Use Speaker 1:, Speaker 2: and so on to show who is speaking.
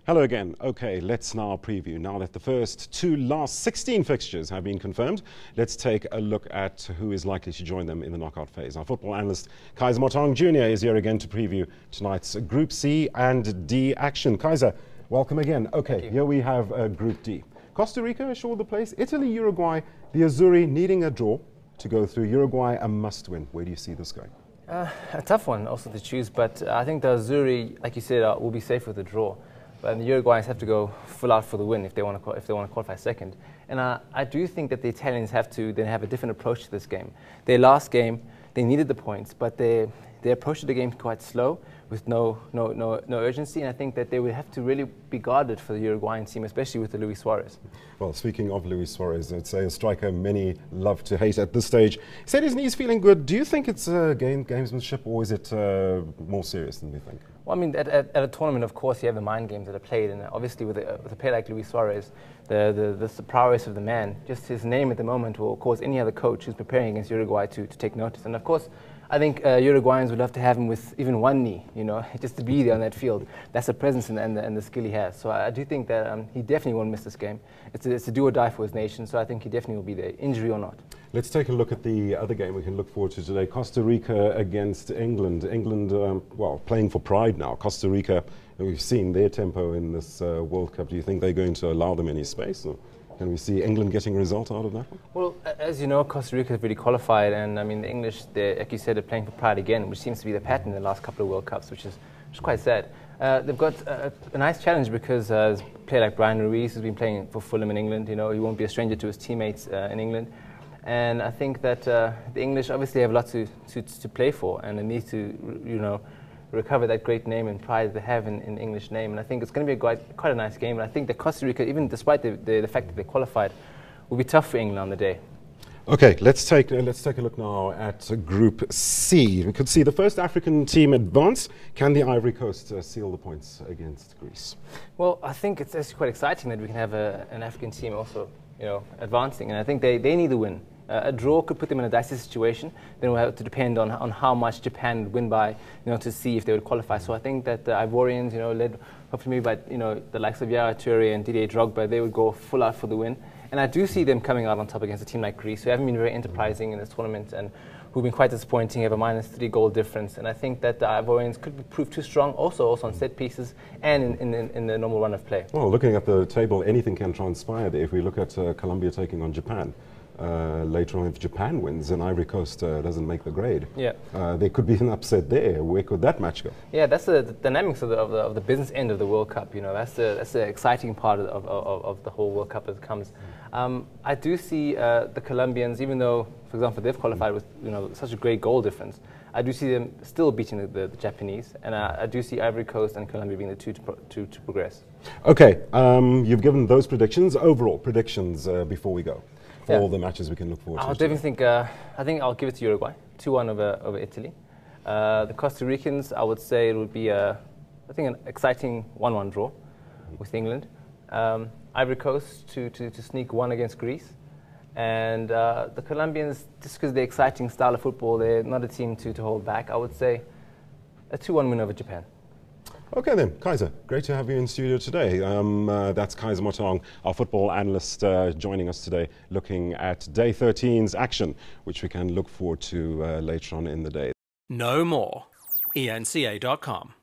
Speaker 1: Hello again. Okay, let's now preview. Now that the first two last 16 fixtures have been confirmed, let's take a look at who is likely to join them in the knockout phase. Our football analyst, Kaizer Motaung Jnr. is here again to preview tonight's Group C and D action. Kaizer, welcome again. Okay, here we have Group D. Costa Rica assured the place. Italy, Uruguay, the Azzurri needing a draw to go through. Uruguay a must-win. Where do you see this going?
Speaker 2: A tough one also to choose, but I think the Azzurri, like you said, will be safe with a draw. But the Uruguayans have to go full out for the win if they want to qualify second. And I do think that the Italians have to then have a different approach to this game. Their last game, they needed the points, but they approached the game quite slow with no urgency. And I think that they would have to really be guarded for the Uruguayan team, especially with the Luis Suarez.
Speaker 1: Well, speaking of Luis Suarez, it's a striker many love to hate at this stage. He said his knee's feeling good. Do you think it's gamesmanship, or is it more serious than we think?
Speaker 2: Well, I mean, at a tournament, of course, you have the mind games that are played, and obviously with a player like Luis Suarez, the prowess of the man, just his name at the moment will cause any other coach who's preparing against Uruguay to take notice. And of course, I think Uruguayans would love to have him with even one knee, you know, just to be there on that field. That's the presence and the skill he has. So I do think that he definitely won't miss this game. It's a do or die for his nation, so I think he definitely will be there, injury or not.
Speaker 1: Let's take a look at the other game we can look forward to today. Costa Rica against England. England, well, playing for pride now. Costa Rica, we've seen their tempo in this World Cup. Do you think they're going to allow them any space? Or can we see England getting a result out of that one?
Speaker 2: Well, as you know, Costa Rica has really qualified, and I mean, the English, like you said, are playing for pride again, which seems to be the pattern in the last couple of World Cups, which is quite sad. They've got a nice challenge because a player like Brian Ruiz has been playing for Fulham in England. You know, he won't be a stranger to his teammates in England. And I think that the English obviously have a lot to play for, and they need to, you know, recover that great name and pride they have in the English name. And I think it's going to be quite a nice game. And I think that Costa Rica, even despite the fact that they qualified, will be tough for England on the day.
Speaker 1: Okay, let's take a look now at Group C. We could see the first African team advance. Can the Ivory Coast seal the points against Greece?
Speaker 2: Well, I think it's actually quite exciting that we can have an African team also, you know, advancing. And I think they need the win. A draw could put them in a dicey situation. Then we'll have to depend on how much Japan would win by, you know, to see if they would qualify. So I think that the Ivorians, you know, led hopefully maybe by, you know, the likes of Yaya Toure and Didier Drogba, they would go full out for the win. And I do see them coming out on top against a team like Greece, who haven't been very enterprising in this tournament and who've been quite disappointing, have a -3 goal difference. And I think that the Ivorians could prove too strong also on set pieces and in the normal run of play.
Speaker 1: Well, looking at the table, anything can transpire there. If we look at Colombia taking on Japan, later on, if Japan wins and Ivory Coast doesn't make the grade, there could be an upset there. Where could that match go? Yeah,
Speaker 2: that's the dynamics of the business end of the World Cup. You know, that's the exciting part of the whole World Cup as it comes. I do see the Colombians, even though, for example, they've qualified with, you know, such a great goal difference, I do see them still beating the Japanese, and I do see Ivory Coast and Colombia being the two to progress. Okay,
Speaker 1: you've given those predictions. Overall predictions before we go. For all the matches we can look forward to.
Speaker 2: I think I'll give it to Uruguay, 2-1 over Italy. The Costa Ricans, I would say it would be I think an exciting 1-1 draw with England. Ivory Coast to sneak one against Greece. And the Colombians, just because they're exciting style of football, they're not a team to hold back. I would say a 2-1 win over Japan.
Speaker 1: Okay then, Kaizer, great to have you in studio today. That's Kaizer Motaung, our football analyst, joining us today, looking at Day 13's action, which we can look forward to later on in the day.
Speaker 3: Know more. eNCA.com